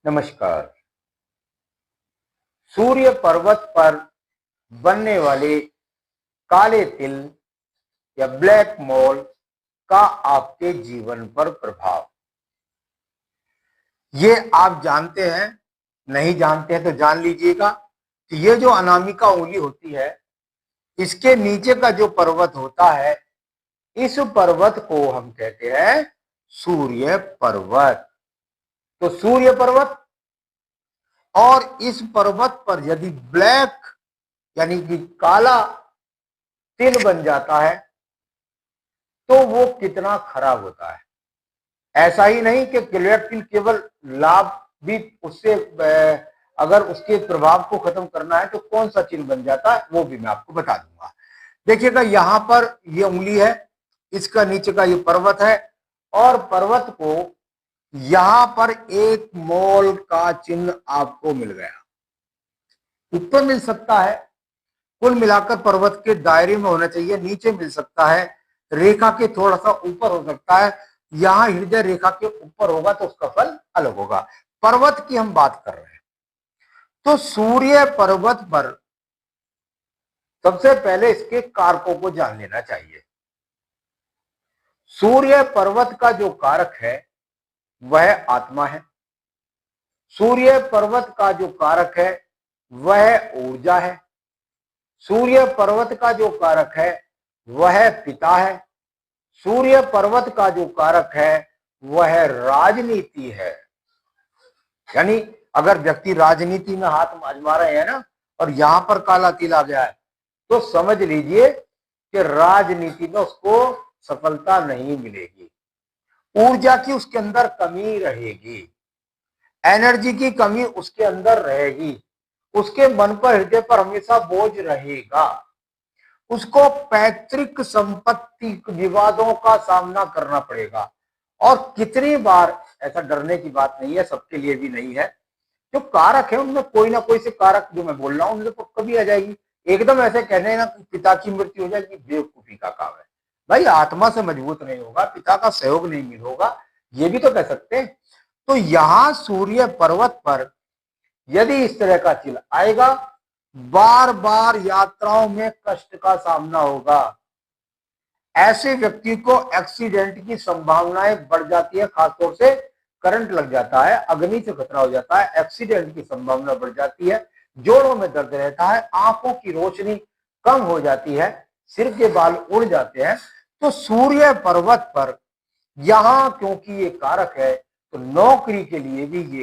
नमस्कार। सूर्य पर्वत पर बनने वाले काले तिल या ब्लैक मोल का आपके जीवन पर प्रभाव, ये आप जानते हैं? नहीं जानते हैं तो जान लीजिएगा कि ये जो अनामिका उंगली होती है, इसके नीचे का जो पर्वत होता है, इस पर्वत को हम कहते हैं सूर्य पर्वत। तो सूर्य पर्वत, और इस पर्वत पर यदि ब्लैक यानी कि काला तिल बन जाता है तो वो कितना खराब होता है। ऐसा ही नहीं कि ब्लैक तिल केवल लाभ भी उससे, अगर उसके प्रभाव को खत्म करना है तो कौन सा चिन्ह बन जाता है वो भी मैं आपको बता दूंगा। देखिएगा, यहां पर ये उंगली है, इसका नीचे का ये पर्वत है, और पर्वत को यहां पर एक मोल का चिन्ह आपको मिल गया। ऊपर मिल सकता है, कुल मिलाकर पर्वत के दायरे में होना चाहिए, नीचे मिल सकता है, रेखा के थोड़ा सा ऊपर हो सकता है, यहां हृदय रेखा के ऊपर होगा तो उसका फल अलग होगा। पर्वत की हम बात कर रहे हैं, तो सूर्य पर्वत पर सबसे पहले इसके कारकों को जान लेना चाहिए। सूर्य पर्वत का जो कारक है वह आत्मा है। सूर्य पर्वत का जो कारक है वह ऊर्जा है। सूर्य पर्वत का जो कारक है वह पिता है। सूर्य पर्वत का जो कारक है वह राजनीति है। यानी अगर व्यक्ति राजनीति में हाथ आजमा रहे हैं ना, और यहां पर काला तिल आ गया है, तो समझ लीजिए कि राजनीति में उसको सफलता नहीं मिलेगी। ऊर्जा की उसके अंदर कमी रहेगी, एनर्जी की कमी उसके अंदर रहेगी, उसके मन पर, हृदय पर हमेशा बोझ रहेगा, उसको पैतृक संपत्ति विवादों का सामना करना पड़ेगा। और कितनी बार, ऐसा डरने की बात नहीं है, सबके लिए भी नहीं है, जो कारक है उनमें कोई ना कोई से कारक, जो मैं बोल रहा हूं उनमें तो कभी आ जाएगी। एकदम ऐसे कहने ना कि पिता की मृत्यु हो जाएगी, बेवकूफी का काम है। भाई आत्मा से मजबूत नहीं होगा, पिता का सहयोग नहीं मिल होगा, ये भी तो कह सकते हैं। तो यहां सूर्य पर्वत पर यदि इस तरह का चिन्ह आएगा, बार बार यात्राओं में कष्ट का सामना होगा। ऐसे व्यक्ति को एक्सीडेंट की संभावनाएं बढ़ जाती है, खासतौर से करंट लग जाता है, अग्नि से खतरा हो जाता है, एक्सीडेंट की संभावना बढ़ जाती है, जोड़ों में दर्द रहता है, आंखों की रोशनी कम हो जाती है, सिर के बाल उड़ जाते हैं। तो सूर्य पर्वत पर यहां क्योंकि ये कारक है, तो नौकरी के लिए भी ये